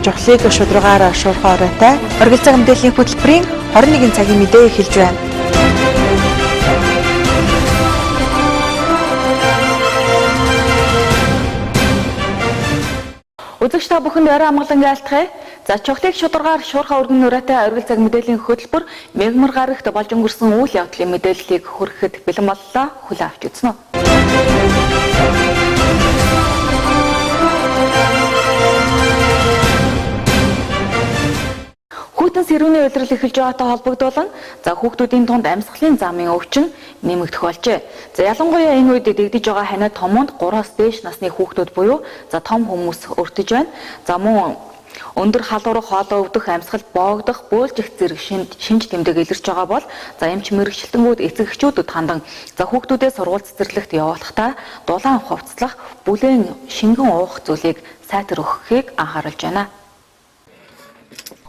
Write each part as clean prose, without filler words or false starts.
Жохлыг шударгаараа шуурхай оройтой оргил цаг мэдээллийн хөтөлбөрийн 21 цагийн мэдээ эхэлж байна. Үзэгч та бүхэнд орой амгалан айлтгая. За чухлыг шударгаар шуурхай өргөн нураатай оргил цаг мэдээллийн хөтөлбөр мегмар гарагт болж өнгөрсөн үйл явдлын мэдээллийг хүрэхэд бэлэн боллоо. Хүлээн авч үзнэ. Хүүтэн сэрүүний улирал эхэлж байгаатай холбогдуулан хүүхдүүдийн тунд амьсгалын замын өвчин нэмэгдэх болжээ. Ялангуяа энэ үед дэгдэж байгаа ханиад томоонд 3-аас дээш насны хүүхдүүд буюу том хүмүүс өртөж байна. Мөн өндөр халуурах, хоолой өвдөх, амьсгал боогдох, бөөлж их зэрэг шинж тэмдэг илэрч байгаа бол эмч мэрэгчлэнгүүд эцэг эхчүүдэд хандан хүүхдүүдээ сургууль цэцэрлэгт явуулахдаа дулаан хувцлах, бүлээн шингэн уух зүйлийг сайтар өгөхийг анхааруулж байна.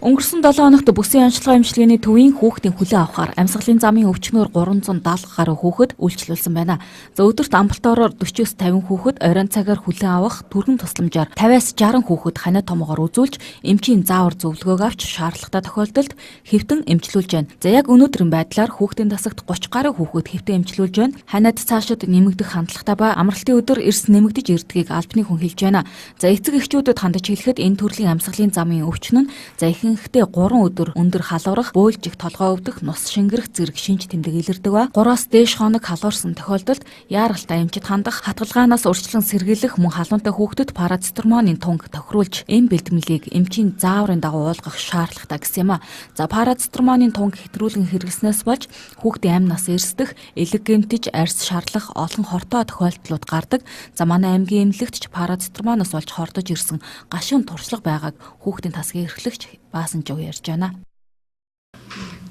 Өнгөрсөн 7 хоногт бүсийн онцлогоо эмчилгээний төвийн хүүхдийн хүлээн авахаар амьсгалын замын өвчнөөр 370 гаруй хүүхэд үйлчлүүлсэн байна. Өдөрт амбулатороор 40-50 хүүхэд, оройн цагаар хүлээн авах түргэн тусламжаар 50-60 хүүхэд ханиад томоогоор үзүүлж эмчийн заавар зөвлөгөөг авч шаардлагатай тохиолдолд хэвтэн эмчилүүлж байна. Яг өнөөдрийн байдлаар хүүхдийн тасагт 30 гаруй хүүхэд хэвтэн эмчилүүлж байна. Ханиад цаашид нэмэгдэх хандлагатай ба амралтын өдөр эрс нэмэгдэж ирдгийг албаны хүн хэлж байна. Эцэг эхчүүдэд хандаж хэлэхэд энэ төрлийн амьсгалын замын өвчин нь ихэнхдээ 3 өдөр өндөр халуурах, бөөлж их толгой өвдөх, нус шингэрэх зэрэг шинж тэмдэг илэрдэг ба 3-аас дээш хоног халуурсан тохиолдолд яаралтай эмчит хандах, хатгалгаанаас урьдчилан сэргийлэх, мөн халуунтай хүүхдэд парацетамолын тунг тохируулж эм бэлтгэлийг эмчийн зааврын дагуу уулгах шаардлагатай гэсэн юм а. Парацетамолын тунг хэтрүүлэн хэрэглэснээс болж хүүхдийн амь нас эрсдэх, элэг гэмтэж, арьс шарлах олон хортой тохиолдлууд гардаг. Манай аймгийн эмнэлэгт ч парацетамолоос болж хордож ирсэн гашуун туршлага байгааг хүүхдийн тасгийн эрхлэгч Баасан жоо ярьж байна.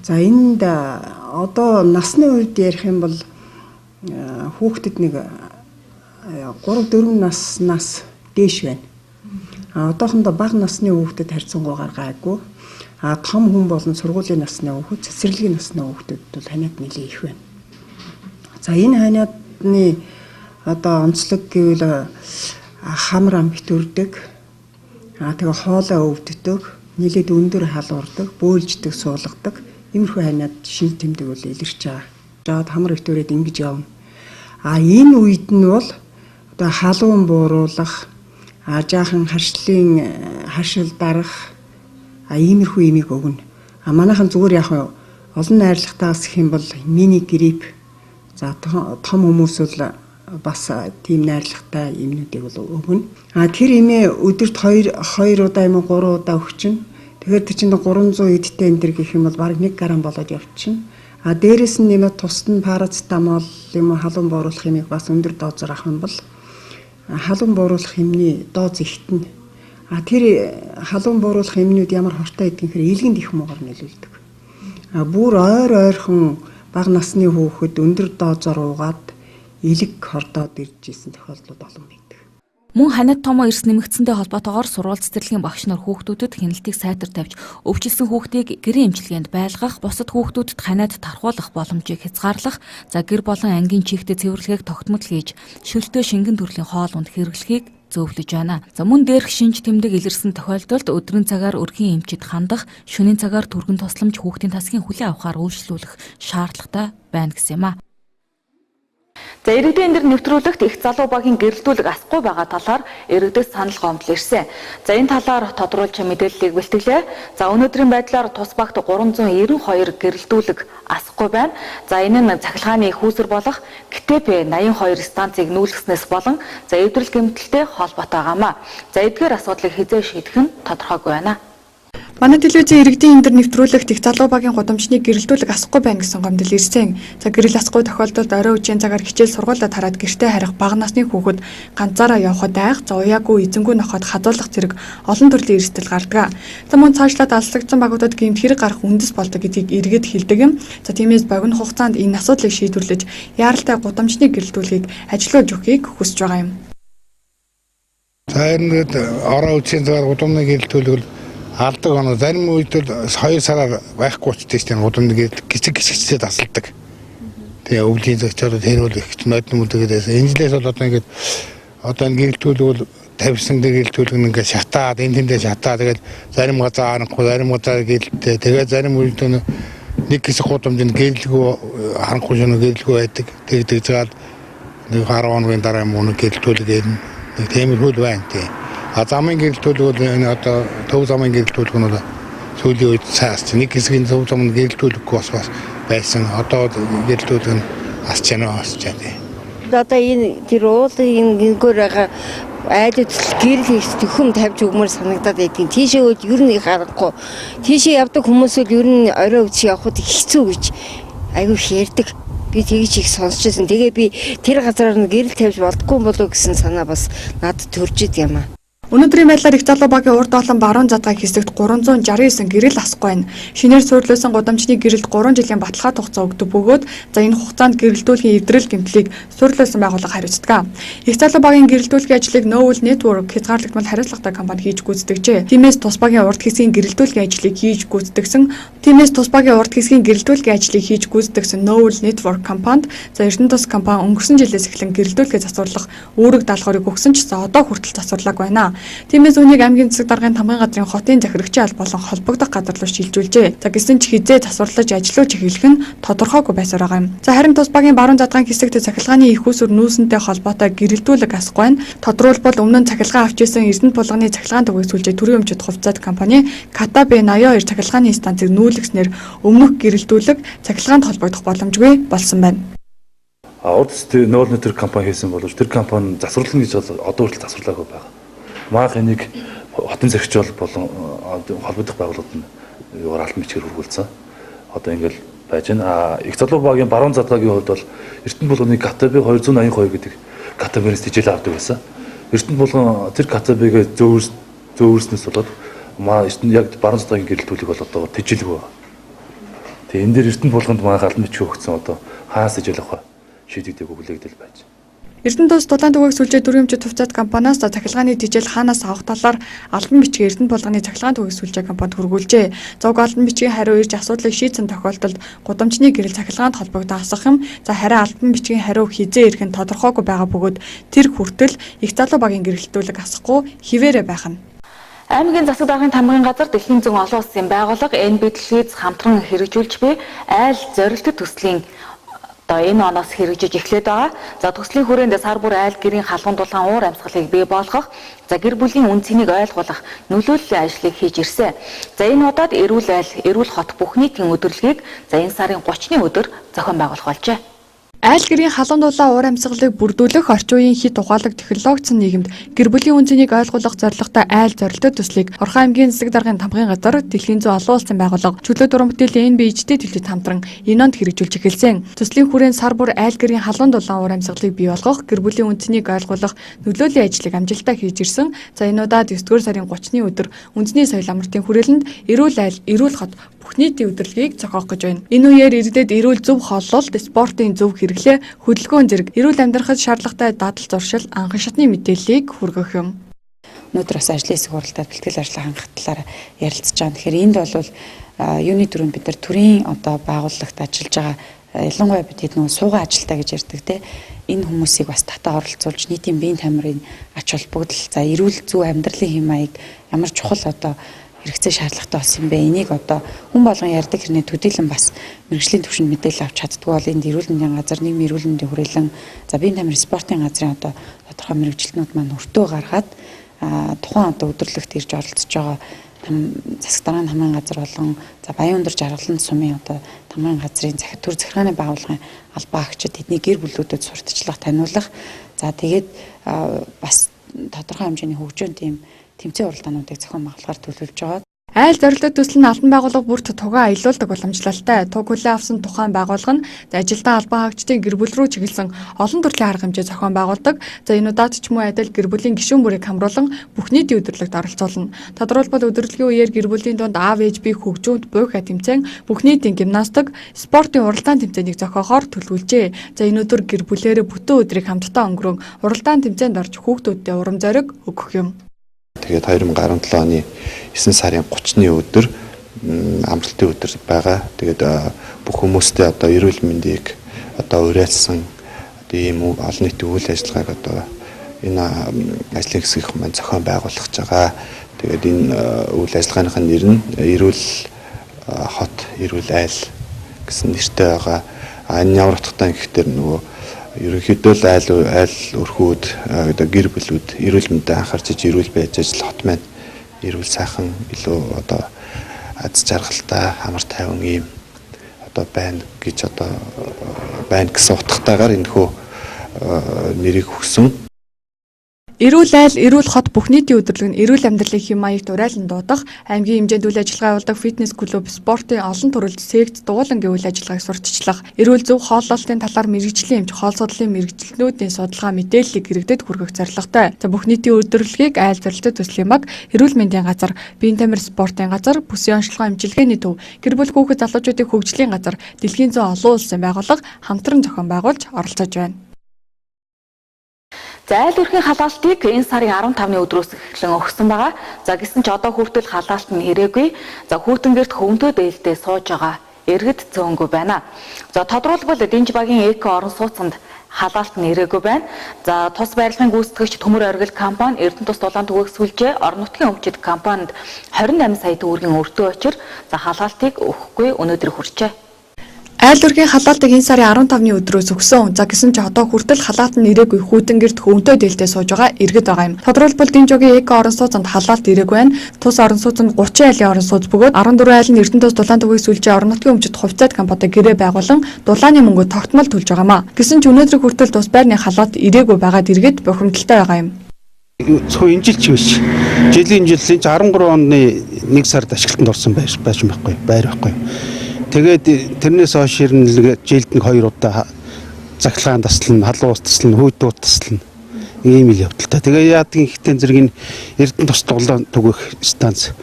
Энд одоо насны үед ярих юм бол хүүхдэд нэг 3-4 наснаас дээш байна. Одоохондоо бага насны хүүхдэд харьцангуйгаар гайгүй. Том хүн болон сургуулийн насны хүүхэд, цэцэрлэгийн насны хүүхдэд бол ханиад нэлээд их байна. Энэ ханиадны онцлог гэвэл хамар ам битүрдэг, тэгээ хоолой өвддөг, нэлээд өндөр халуурдаг, бөөлждөг, суулгадаг. Иймэрхүү ханиад шинж тэмдэг бол илэрч байгаа. Жаад хамар өвтөрөөд ингэж явна. Энэ үед нь бол халуун бууруулах, жаахан харшил дарах, иймэрхүү имийг өгнө. Манайхан зүгээр олон найрлагатаас гэх юм бол мини грип. Том хүмүүс бол бас тийм найрлагатай имнүүдийг бол өгнө. Тэр имээ өдөрт 2 удаа юм уу 3 удаа өгчин. Тэгэхээр тэр чинь 300 эдтэй энэ төр гэх юм бол бараг 1 грамм болоод явчихна. Дээрээс нь нэмээд тусад нь парацетамол юм уу халуун бууруулах хэмээх бас өндөр дозоор авах юм бол халуун бууруулах хэмний доз ихтэн. Тэр халуун бууруулах хэмнүүд ямар хортой гэдгийг илгэнд их муугаар нөлөөлдөг. Бүр ойрхон бага насны хүүхэд өндөр дозоор уугаад элэг хордоод ирж исэн тохиолдлууд олон байдаг. Мөн ханиад томоо эрс нэмэгдсэнтэй холбоотойгоор сургууль цэцэрлэгийн багш нар хүүхдүүдэд хяналтыг сайтар тавьж, өвчлсөн хүүхдийг гэрийн эмчилгээнд байлгах, бусад хүүхдүүдэд ханиад тархуулах боломжийг хязгаарлах, гэр болон ангийн чигтээ цэвэрлэгийг тогтмол хийж, шөлтөө шингэн төрлийн хоол унд хэрэглэхийг зөвлөж байна. Мөн дээрх шинж тэмдэг илэрсэн тохиолдолд өдрийн цагаар өрхийн эмчид хандах, шөнийн цагаар түргэн тусламж хүүхдийн тасгийн хүлээн авахаар үйлчлүүлэх шаардлагатай байна гэсэн юм а. Иргэдийн энэ нэвтрүүлэгт их залуу багийн гэрэлтүүлэг асахгүй байгаа талаар иргэдэд санал гомдол ирсэн. Энэ талаар тодруулж мэдээллийг бэлтгэлээ. Өнөөдрийн байдлаар тус багт 392 гэрэлтүүлэг асахгүй байна. Энэ нь цахилгааны хүүсэр болох КТП 82 станцыг нүүлгэснээс болон эвдрэл гэмтэлтэй холбоотой байгаамаа. Эдгээр асуудлыг хизээ шийдэх нь тодорхойгүй байна. Манай телевизийн иргэдийн энэ нэвтрүүлэгт их залуу багийн гудамжны гэрэлтүүлэг асахгүй байна гэсэн гомдол ирсэн. Гэрэл асахгүй тохиолдолд орой үеийн цагаар хичээл сургуулиа тараад гэртээ харих бага насны хүүхэд ганцаараа явхад айх, уяагүй эзэнгүй нохоод хадуулах зэрэг олон төрлийн эрсдэл гардаг. Мөн цаашлаад алслагдсан багуудад гэмт хэрэг гарах үндэс болдог гэдгийг иргэд хэлдэг юм. Тиймээс богино хугацаанд энэ асуудлыг шийдвэрлэж яаралтай гудамжны гэрэлтүүлгийг ажиллуулж өгөхийг хүсэж байгаа юм. Иргэд орой үеийн цагаар гудамжны гэрэлтүүлэг алдаг оноо зарим үед л 2 сараар байхгүй болчтой шүү дээ. Гудамж гисгчтэй тасалдаг. Тэгээ өвлийн зочдод хэрүүл их ч нодны мүлдэгээс энэ жилээс бол одоо ингээд одоо энэ гэрэлтүүлэг бол тавьсан гэрэлтүүлэг ингээд шатаад энэ тэндээ шатаа тэгээд зарим газар харанхуй зарим газар гэрэлтээ тэгээд зарим үйлдэл нэг хэсэг гудамжинд гэрэлгүй харанхуй шөнө гэрэлгүй байдаг тэгдэг заад нэг 10 хоногийн дараа мөн гэрэлтүүлэг нэг тиймэрхүү байна тий. А замын гэрэлтүүлэг бол энэ одоо төв замын гэрэлтүүлэг нь бол сүүлийн үед цаас нэг хэсгийн төв замын гэрэлтүүлэггүй бас байсан. Одоо гэрэлтүүлэг нь асч яана асч яана. Одоо энэ тэр уулын гингөр байгаа айлууд гэрэл хийх төхөм тавьж өгмөр санагдаад байдгийн. Тийшээ үед ер нь харахгүй. Тийшээ явдаг хүмүүс л ер нь орой үчи явахд хэцүү гэж аюу ярьдаг. Би тэгж их сонсчихсан. Тэгээ би тэр газараар нь гэрэл тавьж болдгоо болов гэсэн санаа бас надад төрж ид юм аа. Өнөөдрийн байдлаар их залуу багийн урд олон баруун задгагийн хэсэгт 369 гэрэл асахгүй байна. Шинээр суурилсан гудамжны гэрэлд 3 жилийн баталгаа хугацаа өгдөг бөгөөд за энэ хугацаанд гэрэлтүүлгийн эвдрэл гэмтлийг суурилсан байгууллага хариуцдаг. Их залуу багийн гэрэлтүүлгийн ажлыг Novel Network хязгаарлагдмал хариуцлагатай компани хийж гүйцэтгэжээ. Тиймээс тус багийн урд хэсгийн гэрэлтүүлгийн ажлыг хийж гүйцэтгэсэн Novel Network компанид за Эрдэнэ тус компани өнгөрсөн жилээс эхлэн гэрэлтүүлгээ засварлах үүрэг даалгаврыг өгсөн ч за одоо хүртэл засварлаагүй байна. Тиймээс үүнийг аймгийн засаг даргын тамгын газрын хотын захирагчийн алба болон холбогдох газар руу шилжүүлжээ. За гэсэн ч хизээ засварлаж ажиллаж эхлэх нь тодорхойгүй байсаар байгаа юм. За харин тус багийн баруун задгаан хэсэгт цахилгааны их усүр нүүсэнтэй холбоотой гэрэлтүүлэг асахгүй байна. Тодорхойлбол өмнө нь цахилгаан авч исэн Эрдэнэ булганы цахилгаан төгөөг сүлжээ төрийн өмчөд хувьцаат компани Kata B82 цахилгааны станцыг нүүлгэснээр өмнөх гэрэлтүүлэг цахилгаанд холбогдох боломжгүй болсон байна. Урд Novel Network компани хийсэн боловч тэр компани засварлана гэж одоо хүртэл засварлаагүй байна. Маах энийг хотын захирч болон холбогдох байгууллагууд нь албан бичгээр хургуулсан. Одоо ингээл байж байна. Их залуу багийн баруун задгагийн хувьд бол Эрдэнэ булганы Kata B282 гэдэг Kata B-ээс тижэл авдаг байсан. Эрдэнэ булган тэр Kata B-гээ зөөвөрснөөс болоод Эрдэнэ яг баруун задгагийн гэрэлтүүлэг бол одоо тижилгүй. Тэгээ энэ дээр Эрдэнэ булганд маах албан бичиг өгсөн одоо хаас тижэл авах шийдэгдэх хүлээгдэл байж. Эрдэнэ тус дулаан төгөөг сүлжээ төрийн өмчөд хувьцаат компаниас цахилгааны тижэл хаанаас авах талаар албан бичиг Эрдэнэ булганы цахилгаан төгөөг сүлжээ компанид хургуулжээ. Зог албан бичгийн хариу ирж асуудлыг шийдсэн тохиолдолд гудамжны гэрэл цахилгаанд холбогдох асах юм. За харин албан бичгийн хариу хизээ ирэх нь тодорхойгүй байгаа бөгөөд тэр хүртэл их залуу багийн гэрэлтүүлэг асахгүй хിവэрэ байх нь. Аймгийн засаг даргын тамгын газар дэлхийн зүүн олон улсын байгууллага NB телевиз хамтран хэрэгжүүлж буй айл зорилттой төслийн энэ оноос хэрэгжиж эхлээд байгаа. За төслийн хүрээнд сар бүр айл гэрийн халуун дулаан уур амьсгалыг бий болгох, за гэр бүлийн үн цэнийг ойлгуулах нөлөөллийн ажлыг хийж ирсэн. За энэ удаад эрүүл айл, эрүүл хот бүх нийтийн өдөрлөгийг за энэ сарын 30-ны өдөр зохион байгуулах болжээ. Айл гэрийн халуун дулаан уур амьсгалыг бүрдүүлэх орчин үеийн хит ухаалаг технологицсон нийгэмд гэр бүлийн үн цэнийг ойлгуулах зорилготой айл зорилттой төслийг Орхон аймгийн засаг даргын тамгын газар дэлхийн зүүн олон улсын байгууллага чөлөө дуран бүтээл NB телевиз хамтран энэ онд хэрэгжүүлж эхэлсэн. Төслийн хүрээнд сар бүр айл гэрийн халуун дулаан уур амьсгалыг бий болгох, гэр бүлийн үн цэнийг ойлгуулах нөлөөллийн ажлыг амжилттай хийж ирсэн. За энэ удаад 9-р сарын 30-ны өдөр үндэсний соёл амралтын хүрээлэнд эрүүл айл, эрүүл хот бүх нийтийн өдөрлөгийг зохиох гэж байна. Энэ үеэр иргэдэд эрүүл зөв хооллолт, спортын зөв хэрэглээ, хөдөлгөөн зэрэг эрүүл амьдрахад шаардлагатай дадал зуршил, анхан шатны мэдээллийг хүргэх юм. Өнөөдөр бас ажлын хэсэг хуралдаад бэлтгэл ажиллагаа хангах талаар ярилцж байгаа. Тэгэхээр энд бол юуны дөрөв бид нар төрийн одоо байгууллагт ажиллаж байгаа ялангуяа бид нөгөө суугаа ажилтаа гэж ярьдаг те энэ хүмүүсийг бас татаа оролцуулж нийтийн биеийн тамирын ач холбогдол за эрүүл зөв амьдралын хэм маяг ямар чухал одоо хэрэгцээ шаардлагатай болсон юм бэ? Энийг одоо хүн болгон ярьдаг хэрнээ төдийлөн бас мэрэгжлийн түвшинд мэдээлэл авч чаддгүй бол энд эрүүл мэндийн газар, нийгмийн эрүүл мэндийн хүрээлэн за биеийн тамирын спортын газрын одоо тодорхой мэрэгжилтнүүд маань өртөө гаргаад тухайн одоо өдөрлөгт ирж оролцож байгаа засаг даргын тамгын газар болон за Баян өндөр жаргалан сумын одоо тамгын газрын төр захиргааны байгууллагын албаа агчид тэдний гэр бүлүүдэд сурталчлах, таниулах за тэгээд бас тодорхой хэмжээний хөгжөөн тийм тэмцээн уралдаануудыг зохион байгуулахаар төлөвлөж байгаа. Айл зорилттой төсөл нь албан байгууллага бүрт тугаа аялуулдаг уламжлалтай. Туг хүлээн авсан тухайн байгууллага нь ажилтаа албан хаагчдын гэр бүл рүү чиглэсэн олон төрлийн арга хэмжээ зохион байгуулдаг. За энэ удаад ч мөн адил гэр бүлийн гишүүн бүрийг хамруулан бүх нийтийн өдөрлөгт оролцуулна. Тодорхойлбол өдөрлөгийн үеэр гэр бүлийн дунд аав ээж бие хөгжөөнд буйха тэмцээн, бүх нийтийн гимнастик, спортын уралдаан тэмцээнийг зохиохоор төлөвлөжээ. За энэ өдөр гэр бүлээрээ бүтэн өдрийг хамтдаа өнгөрөн уралдаан тэмцээнд орж хүүхдүүдтэй урам зориг өгөх юм. Тэгээд 2017 оны 9 сарын 30-ны өдөр амралтын өдөр байгаа. Тэгээд бүх хүмүүстээ одоо эрүүл мэндийг одоо уриалсан одоо ийм олон нийтийн үйл ажиллагааг одоо энэ ажлын хэсгийнх маань зохион байгуулах гэж байгаа. Тэгээд энэ үйл ажиллагааных нь нэр нь эрүүл хот, эрүүл айл гэсэн нэртэй байгаа. Энэ ямар утгатай гэхээр нөгөө ерөнхийдөө л айл өрхүүд одоо гэр бүлүүд эрүүл мэндэд анхаарч эрүүл байж ажил хот маань эрүүл сайхан илүү одоо аз жаргалтай амар тайван ийм одоо байна гэж одоо байна гэсэн утгатайгаар энэхүү нэрийг өгсөн. Эрүүл айл, эрүүл хот бүх нийтийн өдөрлөг нь эрүүл амьдралын хэм маягт урайлан дуудах, аймгийн хэмжээнд үйл ажиллагаа явуулдаг фитнес клуб, спортын олон төрөлд секц дуулангийн үйл ажиллагааг сурталчлах, эрүүл зөв хооллолтын талаар мэрэгжлийн эмч, хоол судлалын мэрэгчлэнүүдийн судалгаа мэдээллийг иргэдэд хүргэх зорилготой. За бүх нийтийн өдөрлөгийг айл зорилттой төслийн баг, эрүүл мэндийн газар, биеийн тамир спортын газар, бүсийн онцлогоо эмчилгээний төв, гэр бүл хүүхэд залуучуудын хөгжлийн газар, дэлхийн зүүн олон улсын байгууллага хамтран зохион байгуулж оролцож байна. За айл өрхийн халаалтыг энэ сарын 15-ны өдрөөс эхлэн өгсөн байгаа. За гэсэн ч одоо хүртэл халаалт нь ирээгүй. За хүүтэн гэрт хөвөнтөө дээлдээ сууж байгаа иргэд цөөнгүй байна. За тодруулбал Динж багийн эко орон сууцанд халаалт нь ирээгүй байна. За тус барилгын гүйцэтгэгч Төмөр оргил компани, Эрдэнэ тус дулаан түгээх сүлжээ, орон нутгийн өмчит компанид 28 сая төгрөгийн өртөө очир за халаалтыг өгөхгүй өнөөдөр хүрчээ. Айл өрхийн халаалтыг энэ сарын 15-ны өдрөөс өгсөн. За гэсэн ч одоо хүртэл халаалт нь ирээгүй хүүтэн гэрт хөвөнтөө дээлдээ сууж байгаа иргэд байгаа юм. Тодорхойлбол Динжогийн эко орон сууцанд халаалт ирээгүй байна. Тус орон сууцанд 30 айлын орон сууц бөгөөд 14 айл нь Эрдэнэ тус дулаан түгээх сүлжээ орон нутгийн өмчит хувьцаат компанитай гэрээ байгуулан дулааны мөнгөд тогтмол төлж байгаамаа. Гэсэн ч өнөөдөр хүртэл тус байрны халаалт ирээгүй байгаад иргэд бухимдалтай байгаа юм. Зөвхөн энэ жил ч биш. Жилийн 13 оны 1 сард ашиглалтанд орсон байж байхгүй, байр байхгүй. Тэгээд тэрнээс хойш жилд нэг 2 удаа захлагаан таслан, халуун ус таслан, хүйдүүд таслан ийм л явдалтай. Тэгээ яадгийн ихтэй зэрэг энэ Эрдэнэ тус дулаан түгээх станц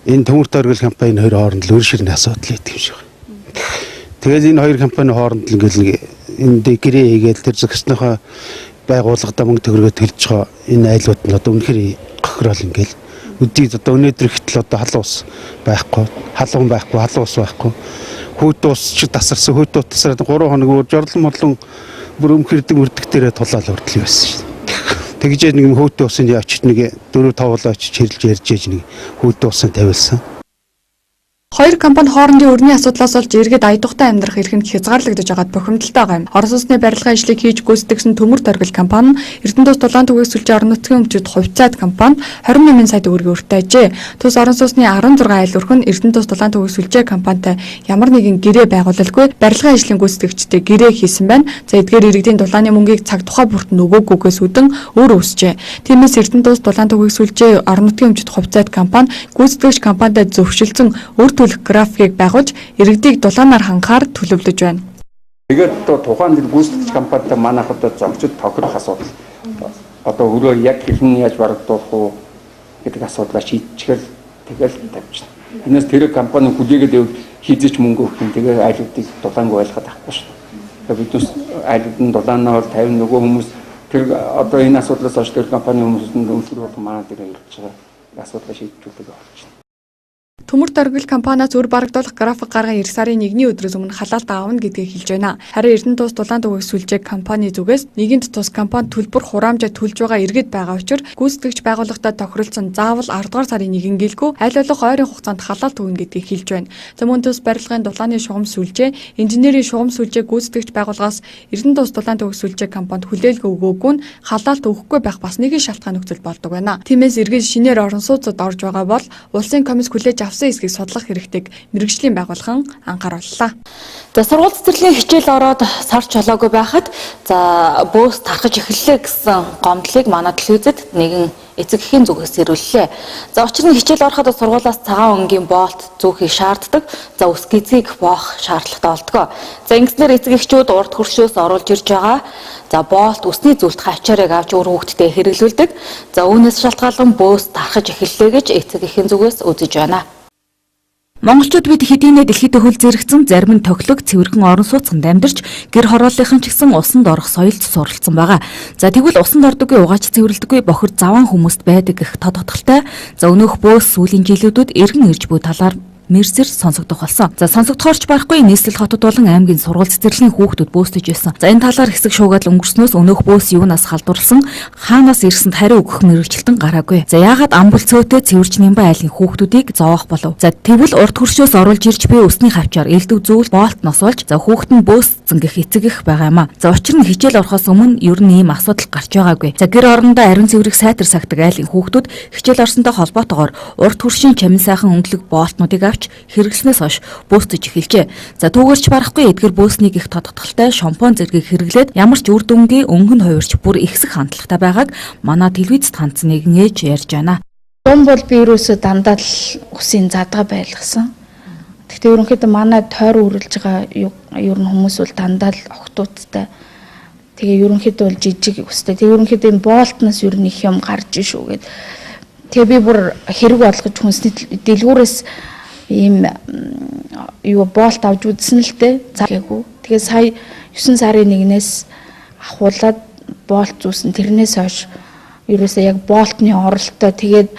энэ Төмөр оргил компани хоёр хооронд л өр ширний асуудал байдаг юм шиг байна. Тэгээд энэ хоёр компани хооронд л ингээл энэ гэрээ хийгээл тэр зөкснөөхөө байгууллагада мөнгө төгрөгөө төлж байгаа энэ айлууд нь одоо үнэхээр гохирол ингээл үдийг одоо өнөөдөр ихтэл одоо халуун ус байхгүй, халуун байхгүй, халуун ус байхгүй. Хүйт ус ч тасарсан, хүйт ус тасараад 3 хоног өөр жорлон морлон бүр өмхөрдөг мөрдөг дээрээ тулаал өртөл байсан шүү дээ. Тэгж нэг хүйт усын очиж нэг 4-5 болоо очиж хэрэлж ярьж ээж нэг хүйт усын тавилсан. Хоёр компани хоорондын өрний асуудлаас болж иргэд аядухтай амьдрах эрх нь хязгаарлагдаж байгаад бухимдалтай байгаа юм. Орон сууцны барилгын ажлыг хийж гүйцэтгэсэн Төмөр оргил компани нь Эрдэнэ тус дулаан түгээх сүлжээ орон нутгийн өмчит хувьцаат компанид 28 сая төгрөгийн өртөө ажээ. Тус орон сууцны 16 айл өрх нь Эрдэнэ тус дулаан түгээх сүлжээ компанитай ямар нэгэн гэрээ байгуулалгүй барилгын ажлын гүйцэтгэгчтэй гэрээ хийсэн байна. За эдгээр иргэдийн дулааны мөнгийг цаг тухай бүрт нөгөөгүйгээс үдэн өөр үсчээ. Тиймээс Эрдэнэ тус дулаан түгээх сүлжээ орон нутгийн өмчит хувьцаат компани гүйцэтгэгч компанитай зөвшөлдсөн төлөх графикийг байгуулж иргэдийг дулаанаар хангахаар төлөвлөж байна. Тэгээд тухайн дээр гүйцэтгэгч компанитай манайх одоо зогсож тохирох асуудал. Одоо өөрөө яг хэрхэн яаж барагдуулах уу гэдэг асуудлаа шийдчихэл тэгэл тавьчихна. Энэс тэр компани хүлээгээд хийзэж мөнгө өгөх юм. Тэгээ айлуудыг дулаангүй байлгаад авахгүй шүү. Тэгээд биднес айлууд нь дулаанаар 50 нөгөө хүмүүс тэр одоо энэ асуудлаас хойш тэр компани хүмүүсэнд өндөр болох манай дээр ирж байгаа асуудлаа шийдвэрлэх болчихно. Төмөр оргил компаниас өр барагдуулах график гарган 9 сарын 1-ний өдрөөс өмнө халаалт аавна гэдгийг хэлж байна. Харин Эрдэнэ тус дулаан түгээх сүлжээ компани зүгээс нэгэнт тус компани төлбөр хураамжаа төлж байгаа иргэд байгаа учраас гүйцэтгэгч байгууллагатай тохиролцсон заавал 10 дугаар сарын 1-нд гэлгүй аль болох ойрын хугацаанд халаалт өгнө гэдгийг хэлж байна. За мөн тус барилгын дулааны шугам сүлжээ, инженерийн шугам сүлжээ гүйцэтгэгч байгууллагаас Эрдэнэ тус дулаан түгээх сүлжээ компанид хүлээлгээ өгөөгүй нь халаалт өгөхгүй байх бас нэгэн шалтгаан нөхцөл болдог байна. Тиймээс иргэд шинээр орон сууцад орж байгаа бол улсын комисс хүлээж авсан эсгийг судлах хэрэгтэйг мэрэгжлийн байгууллаган анхаарууллаа. За сургууль цэцэрлэгийн хичээл ороод сарч болоогүй байхад за бөөс тархаж эхэллээ гэсэн гомдлыг манай телевизэд нэгэн эцэг эхийн зүгээс ирүүллээ. За учир нь хичээл ороход сургуулиас цагаан өнгийн боолт зүүхийг шаарддаг. За ус гизгийг боох шаардлагатай болдгоо. За ингэснээр эцэг эхчүүд урд хөршөөс оруулж ирж байгаа. За боолт усны зүйлт хавчаарыг авч өр хүүхдэд хэрэглүүлдэг. За үүнээс шалтгаалan бөөс тархаж эхэллээ гэж эцэг эхийн зүгээс үзэж байна. Монголчууд бид хэдийнэ дэлхийд хөл зэрэгцэн зарим нь тоглог цэвэрхэн орон сууцнд амьдарч гэр хорооллынхан ч гэсэн усанд орох соёлд суралцсан байгаа. За тэгвэл усанд ордоггүй угаач цэвэрлдэггүй бохир заван хүмүүст байдаг гэх тодотголтой. За өнөөх бөөс сүүлийн жилүүдүүд эргэн ирж буй талаар Мерсер сонсогдох болсон. За сонсогдохорч барахгүй нийслэл хотод болон аймгийн сургууль цэцэрлэгийн хүүхдүүд бөөсдөж байсан. За энэ талаар хэсэг шуугадал өнгөрснөөс өнөөх бөөс юунаас халдварлсан, хаанаас ирсэнд хариу өгөх мэрэгчлэн гараагүй. За яагаад амбул цөөтэй цэвэрч Нямбай айлын хүүхдүүдийг зоох болов? За тэгвэл урд хөршөөс оруулж ирж би өсний хавчаар элдв зүйл боолт носуулж за хүүхэд нь бөөс зингэх эцэг их байгаа юм а. За учир нь хичээл орохоос өмнө ер нь ийм асуудал гарч байгаагүй. За гэр орондоо ариун цэврийг сайтар сагдаг айлын хүүхдүүд хичээл орсонтой холбоотойгоор урд хөршийн чамин сайхан өнгөлөг боолтнуудыг авч хэрэглэснээс хойш бөөсдөж эхэлжээ. За түүгээрч барахгүй эдгэр бөөснийг их тодтолтой шампунь зэргийг хэрэглээд ямар ч үр дүнгийн өнгө нь хувирч бүр ихсэх хандлагатай байгааг манай телевизэд хандсан нэгэн ээж ярьж байна. Дом бол би ерөөсөө дандаа л үсийн задгаа байлгасан. Гэхдээ ерөнхийдөө манай тойр үргэлж байгаа ер нь хүмүүс бол дандаа л огтууттай. Тэгээ ерөнхийдөө бол жижиг үстэй. Тэгээ ерөнхийдөө энэ боолтноос ер нь их юм гарч шүү гэд. Тэгээ би бүр хэрэг болгож хүнсний дэлгүүрээс ийм боолт авч үзсэн л дээ. Заагүй. Тэгээ сая 9 сарын 1-ээс ахуулаад боолт зүүсэн. Тэрнээс хойш ерөөсөө яг боолтны оролттой тэгээд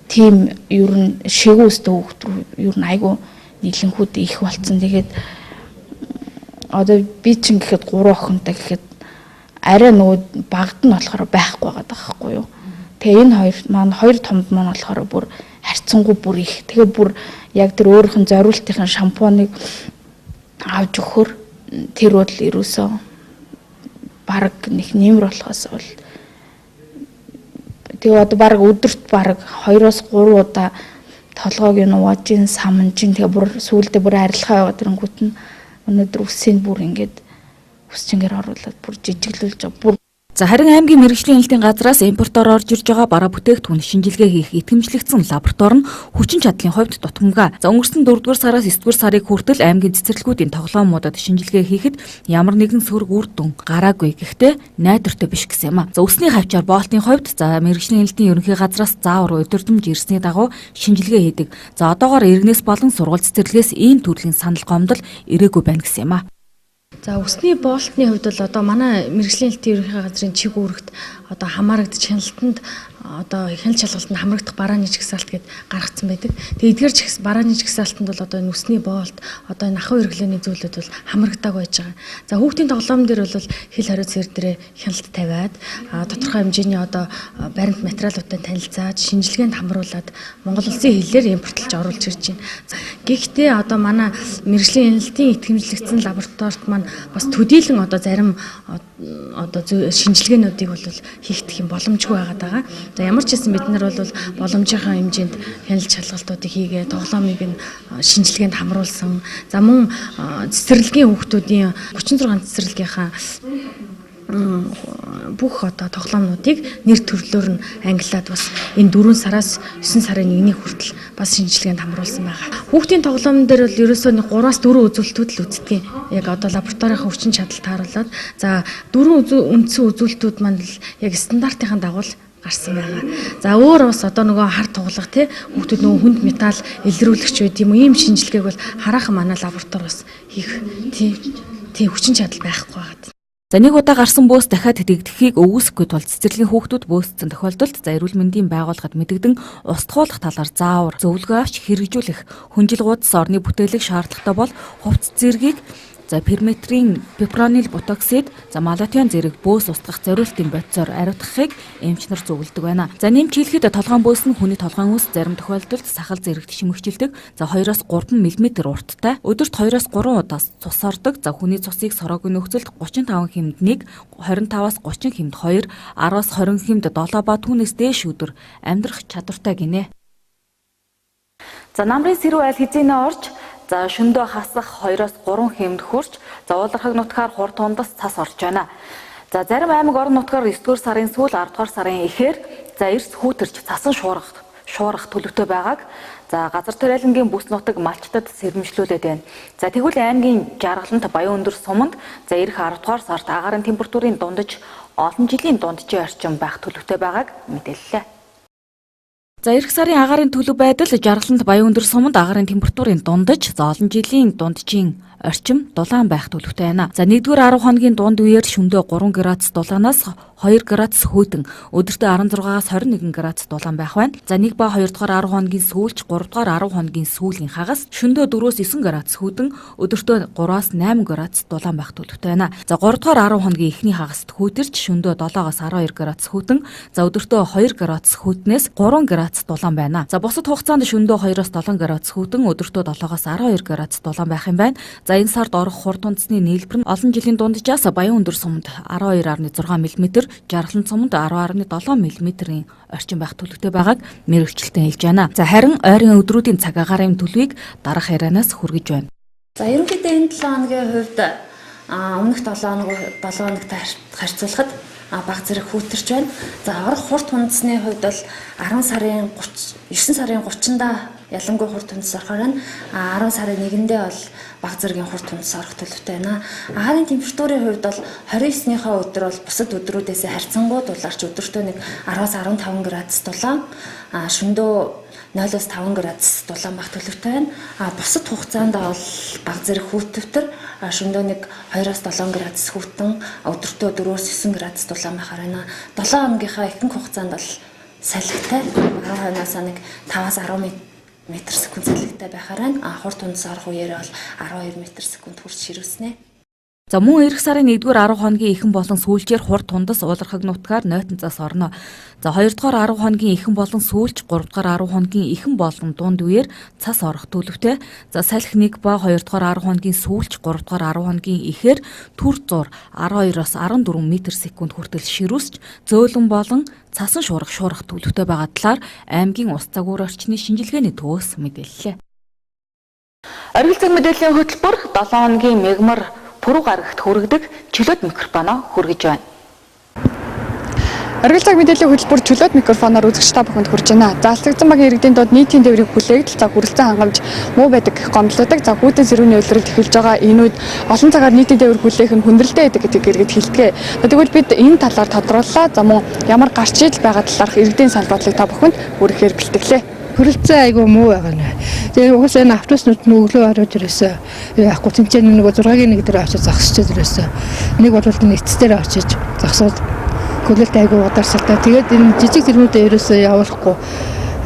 тийм ер нь шигүү өстэй хүүхд рүү ер нь айгүй нийлэнхүүд их болцсон. Тэгээд одоо би чинь гэхэд 3 охинтой гэхэд арай нөгөө багд нь болохоор байхгүй байгаа байхгүй юу. Тэгээ энэ хоёр маань хоёр томд маань болохоор бүр харьцангуй бүр их. Тэгээ бүр яг тэр өөрийнх нь зориултын шампуныг авч өгөхөр тэр бол ерөөсөө баг нэг нэмэр болохоос бол тэгээ одоо баг өдөрт баг 2-3 удаа толгойг нугааж самнж тэгээ бүр сүүлдээ бүр арилгаа яваад ирэнгүүт нь өнөөдөр үсэнд бүр ингээд үсчингээр оруулаад бүр жижиглүүлж бүр. За харин аймгийн мэрэгжлийн хэлтийн газраас импортоор орж ирж байгаа бараа бүтээгдэхүүн шинжилгээ хийх итгэмжлэгдсэн лаборатори нь хүчин чадлын хувьд дутмага. За өнгөрсөн 4-р сараас 9-р сарын хүртэл аймгийн цэцэрлэгүүдийн тоглоомуудад шинжилгээ хийхэд ямар нэгэн сөрөг үр дүн гараагүй. Гэхдээ найдвартай биш гэсэн юм а. За өсний хавчаар боолтын хувьд за мэрэгжлийн хэлтийн ерөнхий газраас заавар удирдамж ирсний дагуу шинжилгээ хийдэг. За одоогоор иргэнээс болон сургууль цэцэрлэгээс ийм төрлийн санал гомдол ирээгүй байна гэсэн юм а. За өсний боолтны хувьд бол одоо манай мэрэгжлийн хэлтийн ерөнхий газрын чиг үүрэгт одоо хамаарагдж хяналтанд одоо хяналт шалгалтанд хамрагдах барааны жагсаалт гэд гаргацсан байдаг. Тэгээ эдгээр барааны жагсаалтанд бол одоо энэ өсний боолт одоо энэ ахуй хэрэглээний зүйлүүд бол хамрагдаг байж байгаа. За хүүхдийн тоглоом дээр бол хэл хариуц зэр дээрээ хяналт тавиад тодорхой хэмжээний одоо баримт материалуудтай танилцаад шинжилгээнд хамруулад Монгол улсын хэлээр импортлж оруулж ирж байна. Гэхдээ одоо манай мэрэгжлийн хэлтийн итгэмжлэгдсэн лабораторид маань бас төдийлөн одоо зарим одоо шинжилгээнүүдийг бол хийх юм боломжгүй байгаа. За ямар ч хэсэн бид нар бол боломжийнхаа хэмжээнд хяналт шалгалтуудыг хийгээ тоглоомыг нь шинжилгээнд хамруулсан. За мөн цэцэрлэгийн хүүхдүүдийн 36 цэцэрлэгийнхаа бүх одоо тоглоомнуудыг нэр төрлөөр нь ангилаад бас энэ 4 сараас 9 сарын 1-ний хүртэл бас шинжилгээнд хамруулсан байгаа. Хүүхдийн тоглоом дээр бол ерөөсөө 3-аас 4 үзүүлэлтүүд л үздэг. Яг одоо лабораторийн хүчин чадал тааруулаад за 4 үндсэн үзүүлэлтүүд маань л яг стандартын дагуу гарсан байгаа. За өөр бас одоо нөгөө хар туглах тий хүүхдүүд нөгөө хүнд металл илрүүлэгч байд юм уу ийм шинжилгээг бол хараахан манай лаборатори бас хийх тий хүчин чадал байхгүй байгаа. За нэг удаа гарсан бөөс дахиад дэгдэхийг өвөөсөхгүй тул цэцэрлэгийн хүүхдүүд бөөсцөн тохиолдолд за эрүүл мэндийн байгууллагад мэдэгдэн устгуулах талаар заавар зөвлөгөө авч хэрэгжүүлэх хүнжил гудас орны бүтээлэг шаардлагатай бол хувцс зэргийг за перметрин, пипронил бутоксид, за малатион зэрэг бөөс устгах зориултын бодисоор ариутгахыг эмч нар зөвлөдөг байна. За нэмж хэлэхэд толгойн бөөс нь хүний толгойн ус зарим тохиолдолд сахал зэрэгт шимэгчилдэг. За 2-оос 3 мм урттай. Өдөрт 2-оос 3 удаа цус ордог. За хүний цусыг сороогүй нөхцөлд 35 хэмд 1, 25-аас 30 хэмд 2, 10-аас 20 хэмд 7 ба түүнээс дээш өдөр амьдрах чадвартай гинэ. За намрын сэрүү айл хизээнэ орж за шөндөө хасах 2-оос 3 хэмд хурж за уулархаг нутгаар хурд тундас цас орж байна. За зарим аймаг орон нутгаар 9-р сарын сүүл 10-р сарын эхээр за эрс хүүтэрч цасан шуурах төлөвтэй байгааг за газар тариалангийн бүс нутаг малчтад сэрэмжлүүлээд байна. За тэгвэл аймгийн жаргалант Баян өндөр суманд за ирэх 10-р сард агаарын температурын дундаж олон жилийн дунджийн орчим байх төлөвтэй байгааг мэдээллээ. За эх сарын агаарын төлөв байдал жаргалант Баян өндөр суманд агаарын температурын дундаж за олон жилийн дунджийн орчим дулаан байх төлөвтэй байна. За 1-р 10 хоногийн дунд үеэр шөнөдөө 3 градус дулаанаас 2 градус хөйтөн, өдөртөө 16-аас 21 градус дулаан байх байна. За 1 ба 2-р 10 хоногийн сүүлч 3-р 10 хоногийн сүүлийн хагас шөнөдөө 4-өөс 9 градус хөйтөн, өдөртөө 3-аас 8 градус дулаан байх төлөвтэй байна. За 3-р 10 хоногийн эхний хагаст хөйтөрч шөнөдөө 7-оос 12 градус хөйтөн, за өдөртөө 2 градус хөйтнээс 3 градус дулаан байна. За бусад хугацаанд шөнөдөө 2-оос 7 градус хөйтөн, өдөртөө 7-оос 12 градус дулаан байх юм байна. За энэ сард орох хурд үндэсний нийлбэр нь олон жилийн дунджаас Баян өндөр суманд 12.6 мм, Жаргалан суманд 10.7 мм-ийн орчим байх төлөвтэй байгааг мэргэжилтэн хэлж байна. За харин ойрын өдрүүдийн цаг агаарын төлөвийг дараах ярианаас хүргэж байна. За ерөнхийдөө энэ 7 хоногийн хувьд өмнөх 7 хоногт харьцуулахад бага зэрэг хүүтэрч байна. За орох хурд үндэсний хувьд бол 9 сарын 30-нд ялангуяа хурд үндэс орохоор байна. 10 сарын 1-ндээ бол бага зэргийн хурд үндэс орох төлөвтэй байна. Харын температурын хувьд бол 29-ийнхаа өдөр бол бусад өдрүүдээс харьцангуй дулаарч өдөртөө нэг 10-аас 15 градус дулаан, шөнөдөө 0-оос 5 градус дулаан байх төлөвтэй байна. Бусад хугацаанд бол бага зэрэг хүүтвтер, шөнөдөө нэг 2-оос 7 градус хүүтэн, өдөртөө 4-оос 9 градус дулаан байхаар байна. 7 хоногийнхаа ихэнх хугацаанд бол салхитай, 12-оос нэг 5-аас 10 метр секунд салхитай байхаар байна. Хурд үндэс орох үеэр бол 12 метр секунд хүрч ширүүснэ. За мөн эх сарын 1-р 10 хоногийн эхэн болон сүүлчээр хурд тундас уулархаг нутгаар нойтонцоос орно. За 2-р 10 хоногийн эхэн болон сүүлч, 3-р 10 хоногийн эхэн болон дунд үеэр цас орох төлөвтэй. За салхи 1 ба 2-р 10 хоногийн сүүлч, 3-р 10 хоногийн эхээр түр зур 12-оос 14 м/сек хүртэл ширүүсч зөөлөн болон цасан шуурах төлөвтэй байгаа талаар аймгийн ус цагуур орчны шинжилгээний төвөөс мэдээллээ. Оргил цаг мэдээллийн хөтөлбөр 7 хоногийн мегмар пүрэв гарагт хүргэдэг чөлөөт микрофоноо хүргэж байна. Оргил цаг мэдээллийн хөтөлбөр чөлөөт микрофоноор үзэгч та бүхэнд хүрж байна. Заалтагдсан багийн иргэдийн дунд нийтийн тээврийг хүлээгдэл, хүрэлцэн хангамж муу байдаг гэх гомдлоодог. За гүйдэн зэрүүний улиралд эхэлж байгаа энэ үед олон цагаар нийтийн тээвэр хүлээх нь хүндрэлтэй байдаг гэдгийг иргэд хэлдэг. Тэгвэл бид энэ талаар тодрууллаа. За мөн ямар гарч ижил байгаа талаарх иргэдийн санал бодлыг та бүхэнд хүргэхээр бэлтгэлээ. Хүрэлцэн айгүй муу байгаа нэ. Тэгээ угаасаа энэ автобуснууд нь өглөө ороод ирээсээ яахгүй тэнцэн нөгөө 6-гийн 1 дээр очиж загсчихад ирээсээ. Нэг бол нэгцээр очиж загсаад хөлөлт айгүй ударсалтай. Тэгээд энэ жижиг зэргүүдэд ерөөсөө явуулахгүй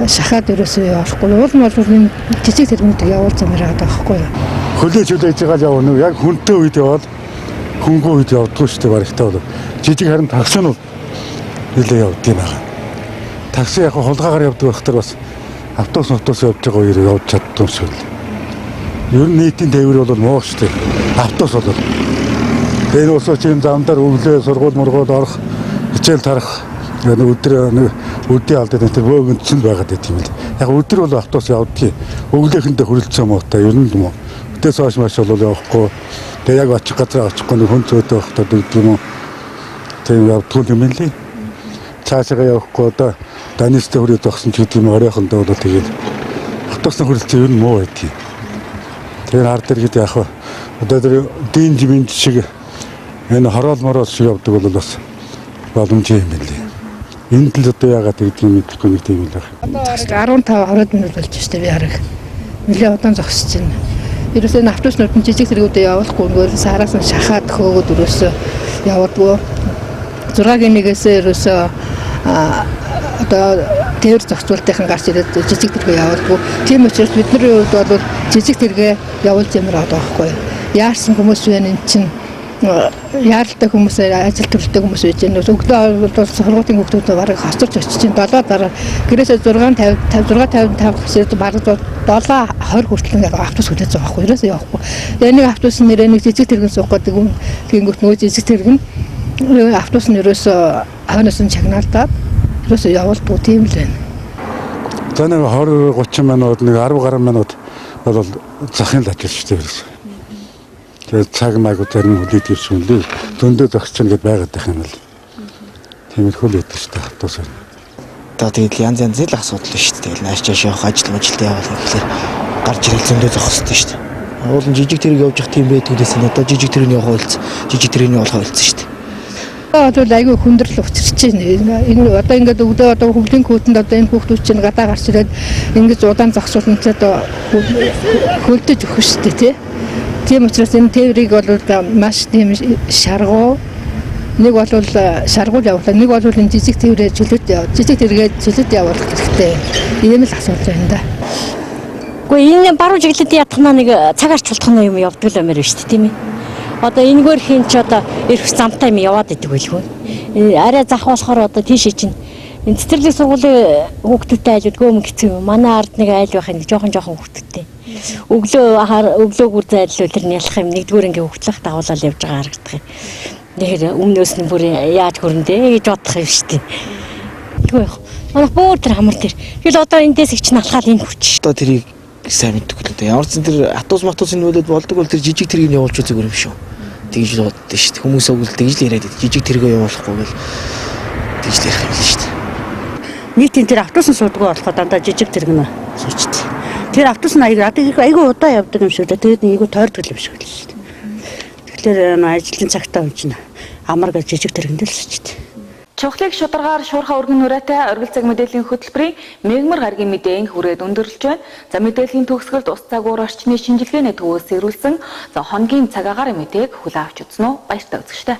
шахаад ерөөсөө явуулахгүй. Уул нь бол энэ жижиг зэргүүдэд явуулсан мэрэг байгаа байхгүй юу. Хөлөө чөлөөж байгаа л явна. Яг хүнтэй үед яваад хөнгөө үед явдггүй шүү дээ баригтай бол. Жижиг харин такси нь нэлээ явдаг юм байна. Такси яг хулгаагаар явдаг байхтар бас автобус явж байгаа үеэр явж чаддгүй шүү дээ. Ер нь нийтийн тээвэр бол муу шүү дээ. Автобус бол. Энэ уусаа чинь замдаар өглөө сургууль мургууд орох, хичээл тарах, өдрийн алдаад энэ бөөгөнд чинь байгаад байт юм л. Яг өдөр бол автобус явдгийг өглөөхэндээ хүрэлцэн муутай ер нь юм уу. Өдөөс хойш маш бол явахгүй. Тэгээ яг очих газар очихгүй нэг хүн зөөтэй байхдаа дэгдэг юм уу. Тийм явдгүй юм лээ. Цаашаа явахгүй одоо данистэй хүрээд огсон ч гэдэг юм оройхондоо бол тэгээд автобусны хүрэлцэн ер нь муу байдгийг. Тэгэхээр ард иргэд яг одоо тэр дийн жимэн шиг энэ хороол шиг явдаг бол бас боломжтой юм лээ. Энд л одоо яагаад гэдэг юм мэдэхгүй нэг тийм л байна. Одоо 15-20 минут болж штэ би хараг. Нилээ удаан зогсож байна. Ерөөсөө энэ автобуснууд нь жижиг зэргүүдэд явуулахгүй нөгөө сараас нь шахаад хөөгд өрөөсөө явдггүй. 6-гийн 1-ээс ерөөсөө одоо тээвэр зохицуулалтын гарч ирээд жижиг тэргээ явуулдаггүй. Тийм учраас бидний хувьд бол жижиг тэргээ явуулж ямар байгаа байхгүй юу. Яарсан хүмүүс байна эн чинь яаралтай хүмүүс ажил төрөлтэй хүмүүс байж байна. Өглөө бол сургуулийн хүүхдүүд бараг хоцорч очиж чинь 7 дараа гэрээсээ 6:55 гэсээр бараг 7:20 хүртэл нэг автобус хүлээж байгаа байхгүй юу. Ерөөсөө явахгүй. Тэгээ нэг автобусны нэрээ нэг жижиг тэргэн суух гэдэг юм. Тэгэнгүүт нөгөө жижиг тэргэн автобус нь ерөөсөө хойноос нь чагнаалдаад ерөөсөө явуулдгүй тийм л байна. За нэг 20-30 минут нэг 10 гаруй минут бол захын л ажил шүү дээ. Тэгээд цаг маяг зарим хүлээж ирсэн лээ. Зөндөө зогсож байгаа гэдээ байгаад байх юм л. Тиймэрхүү л яддаг шүү дээ автобус. Одоо тэгээд янз янзын л асуудал шүү дээ. Тэгэл нааш чааш явах ажилтнаа явах гэхлээр гарч ирэл зөндөө зогссон шүү дээ. Уулын жижиг тэрэг явж явах тийм байдаг гэсэн. Одоо жижиг тэрэгний явах үйлц, жижиг тэрэгний болох үйлц шүү дээ. Одоо айгүй хүндрэл учирч байна. Энэ одоо ингээд өгдөө одоо хөвлийн хүүтэнд одоо энэ хүүхдүүд чинь гадаа гарч ирээд ингэж удаан зогсуулсан ч одоо хөлдөж өгөх шүү дээ тий. Тийм учраас энэ тээврийг бол маш тийм шаргуу нэг бол шаргуул явуулаа, нэг бол энэ жижиг тээврээ чөлөөт явуу. Жижиг тэргээ чөлөөт явуулах хэрэгтэй. Ийм л асуудал байна да. Гэхдээ энэ баруун чиглэлд ятгахнаа нэг цаг арчултах юм явдаг л юмэр шүү дээ, тийм ээ. Одоо энэгээр хийн ч одоо ирэх замтай юм яваад идэг байлгүй. Арай зах болохоор одоо тийшээ чинь энэ цэцэрлэг сургуулийн хүүхдүүдтэй айлдгүй юм хэцүү юм. Манай ард нэг айл байх нэг жоохон хүүхдүүдтэй. Өглөөгүр зайлуул тэр нялах юм нэгдүгээр ангийн хүүхдлах дагуулаад явж байгаа харагдах юм. Тэгэхээр өмнөөс нь бүр яаж хөрөндөө гэж бодох юм шүү дээ. Тэгвэл манай бүр тэр хамар тэр. Тэгэл одоо эндээс их чинь алхаад энэ хүрч. Одоо тэрийг сайн мэддэг л дээ. Ямар ч тэр автобус нүүлээд болдог бол тэр жижиг тэргийг явуулчих зүгээр юм шүү. Тэгж л боддоо шүү дээ. Хүмүүс өгөл тэгж л яриад жижиг тэргээ явуулахгүй гэл тэгж л ярих юм л шүү дээ. Нийтийн тэр автобус суудгаа болохоо дандаа жижиг тэрэг нэ суучт. Тэр автобус нь айгүй удаа явдаг юм шиг дээ. Тэгээд айгүй тойрдог юм шиг л шүү дээ. Тэгэхээр ажлын цагтаа юм амар гэж жижиг тэргэндэл суучт. Чухлыг шударгаар шуурхаа өргөн нүрээтэй оргил цаг мэдээллийн хөтөлбөрийн мегмар гаргийн мэдээн хүрээд өндөрлөж байна. За мэдээллийн төгсгөлд ус цагуур орчны шинжилгээний төвөөс ирүүлсэн хоногийн цагаагаар мэдээг хүлээн авч үзсэн үү? Баяртай үзэгчтэй.